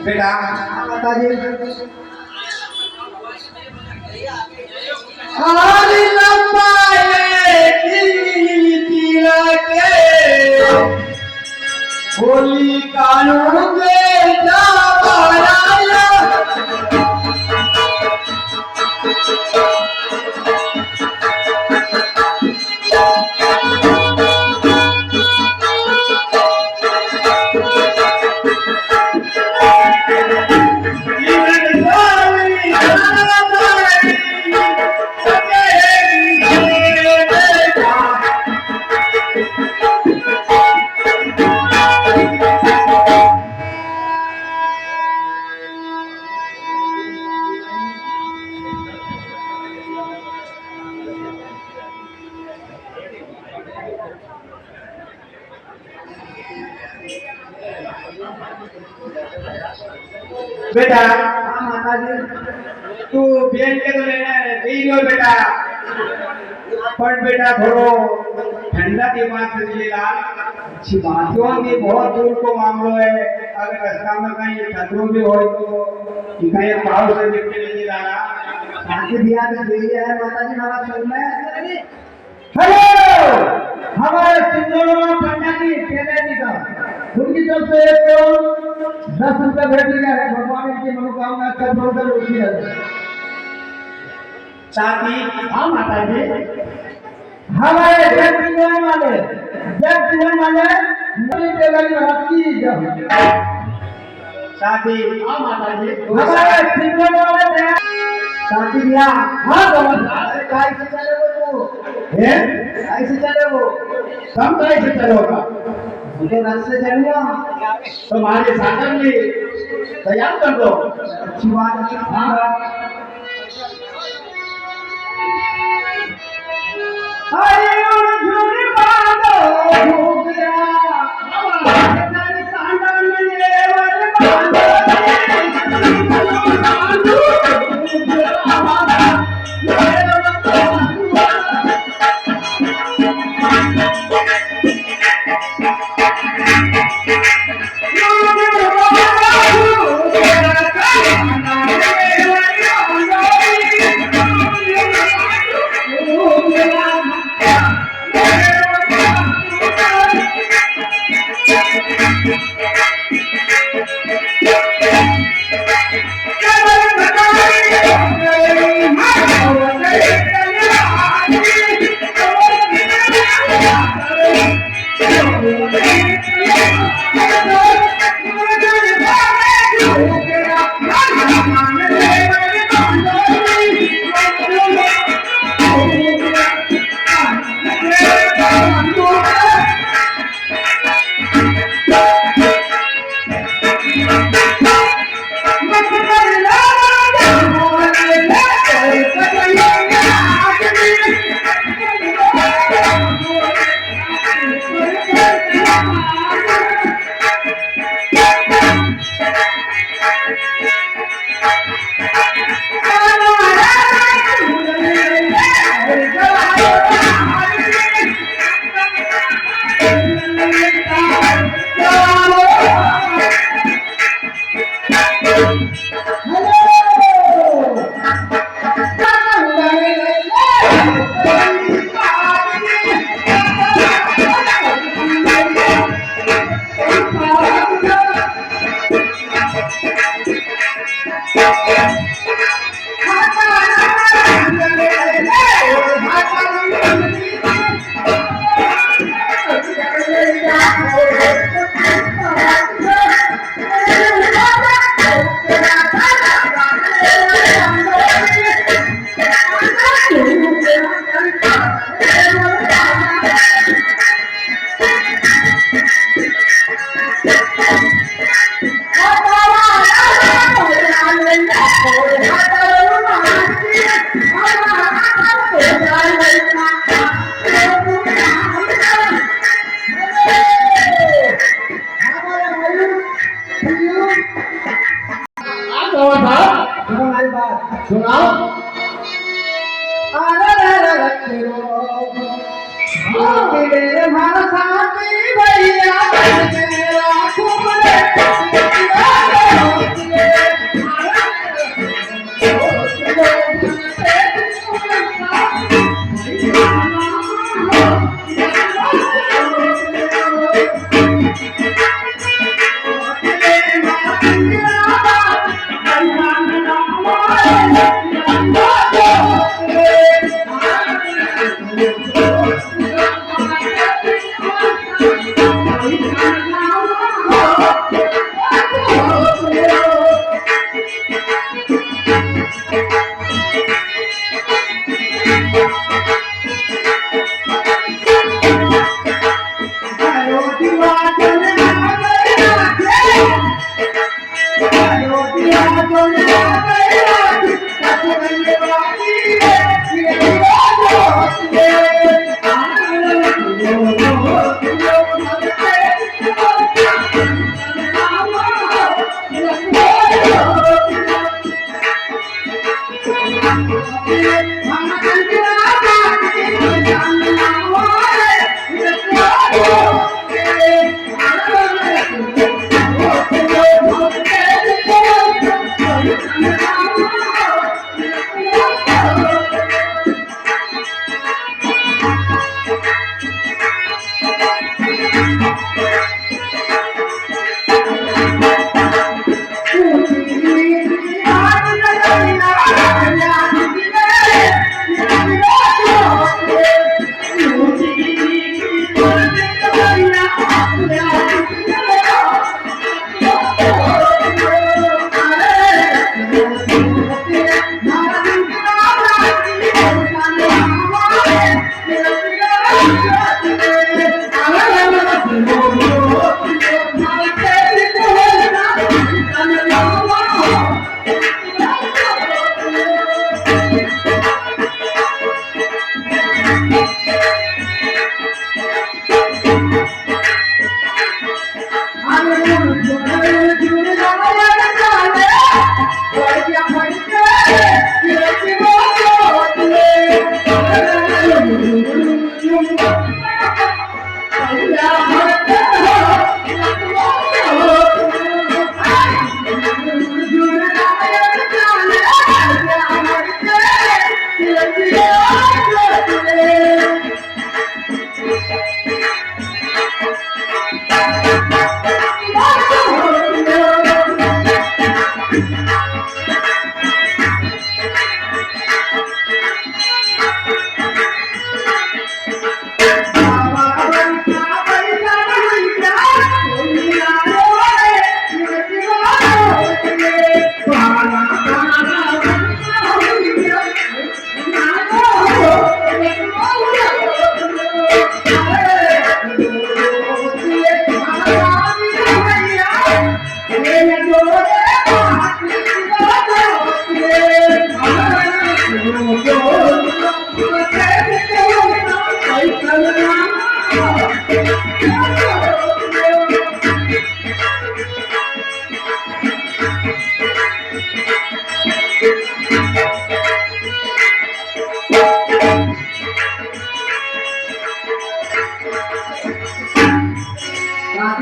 बेटा माताजी हरी लंबाई तिलके होली कानून के जावाया बेटा हाँ माताजी तू बेल के तो लेना है नहीं लो बेटा पर बेटा थोड़ो ठंडा दिमाग से ले ला अच्छी बातों की बहुत दूर को मामलो है अगर रास्ता में कहीं खतरों भी हो तो कहीं पाव से निकल नहीं लाना शादी ब्याह में देरी है माताजी हमारा सुन में हेलो हमारे सिंधुआ पंडा की केले जी का उनकी तरफ से एक 10 रुपया भेज दिया है भगवान की मनोकामना कर बोलकर उसी है साथी हाँ माता जी हमारे जग जीवन वाले नई तेलंग राती जब साथी हाँ माता जी हमारे सिंगल वाले साथी भैया हाँ नमस्कार काय से चले वो तू हैं काय से चले वो कम काय से चलोगा मुझे रास्ते चलिए तुम्हारे साधन में तैयार कर दो अच्छी बात है अरे झूठी बात हो गया तेरे साधन में लेवर बांधो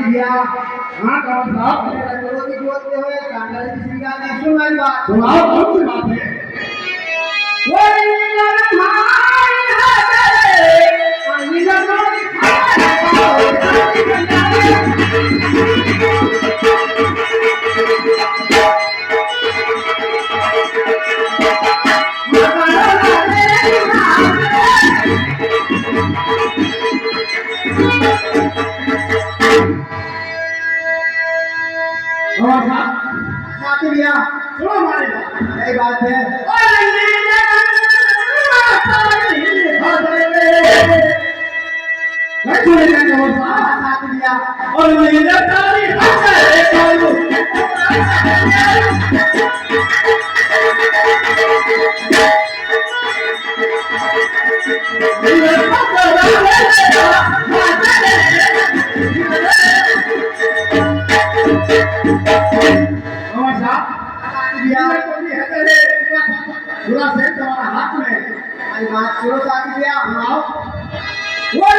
भैया हाँ कौन साहब रंगोली बोलते हुए कांगड़ा की सिंगा ने सुन मेरी बात सुनाओ कौन सी बात है वो इंद्र भाई है इंद्र भैया सुनो हमारी बात है और मेरे तारी पूरा सेट तुम्हारा हाथ में आई बात सुनो साथी भैया सुनाओ वो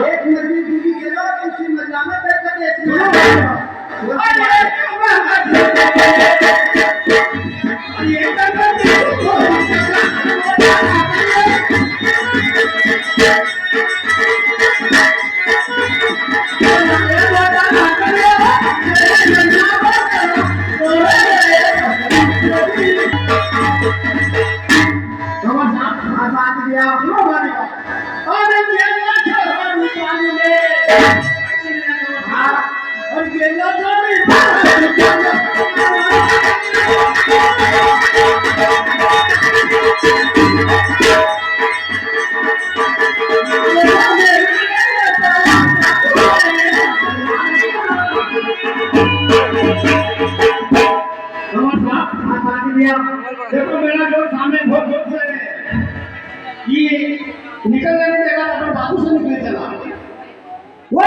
एक नदी डूबी गेलो इसी मजा में बैठ के देखो मेरा जो सामने बहुत जोर से ये निकलने नहीं देगा अपन बाबू से निकले चला वो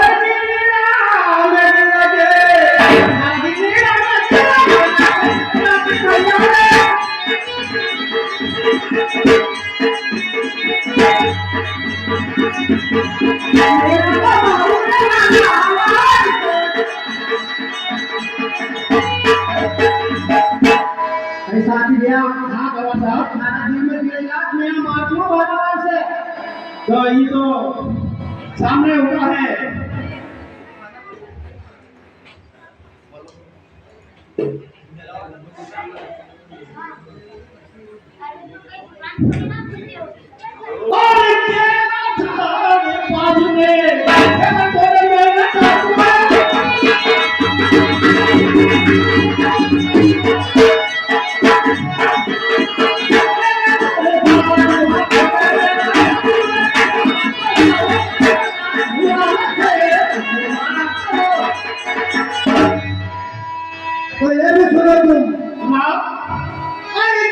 साथी भैया हाँ बाबा साहब खाना दिन में मिलेगा मैं मारूं बाबा से तो ये तो सामने हुआ है और क्या था बाजू में तो ये भी सुनो तुम अरे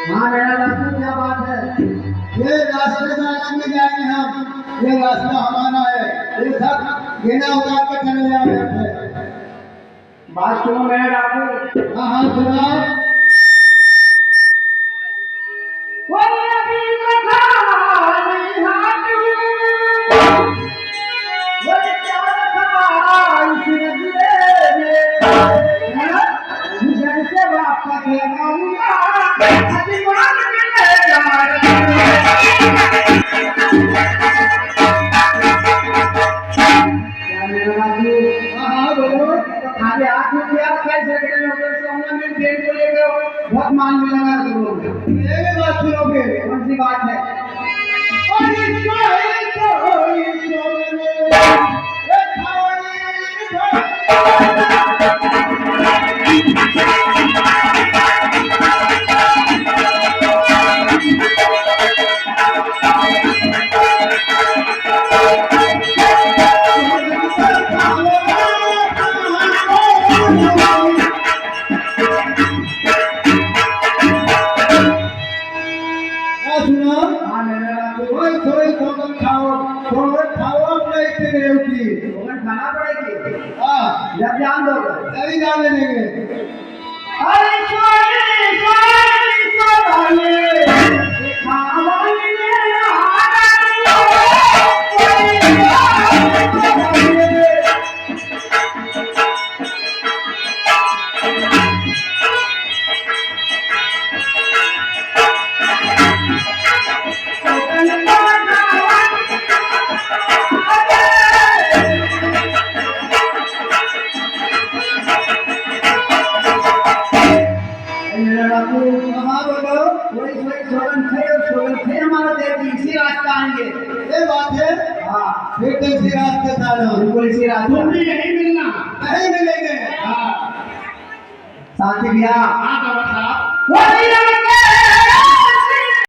हाँ मेरा रास्ता क्या बात है ये रास्ते में आगे जाएंगे हम ये रास्ता हमारा है ये सब घेरा उतार के चले जाओ बात सुनो मेरा डाकू हाँ हाँ सुनाओ वो अभी कथा नहीं हाथू वो क्या था इस नदिये में जैसे वापस आऊंगा खाओगे? कौन सी बात है? अरे सोए सोए सोए ए सुनो हाँ मैंने सोए सोए सोगन खाओ अपने इतने देव की सोगन खाना पड़ेगी हाँ जब जान दो तभी जान लेंगे अरे सोए सोए सोए खावाले हमारा देव इसी रास्ता आएंगे ये बात है हाँ फिर तो इसी रास्ते से आना बिल्कुल इसी रास्ते तुम भी यही मिलना नहीं मिलेंगे हाँ साथी भैया हाँ साहब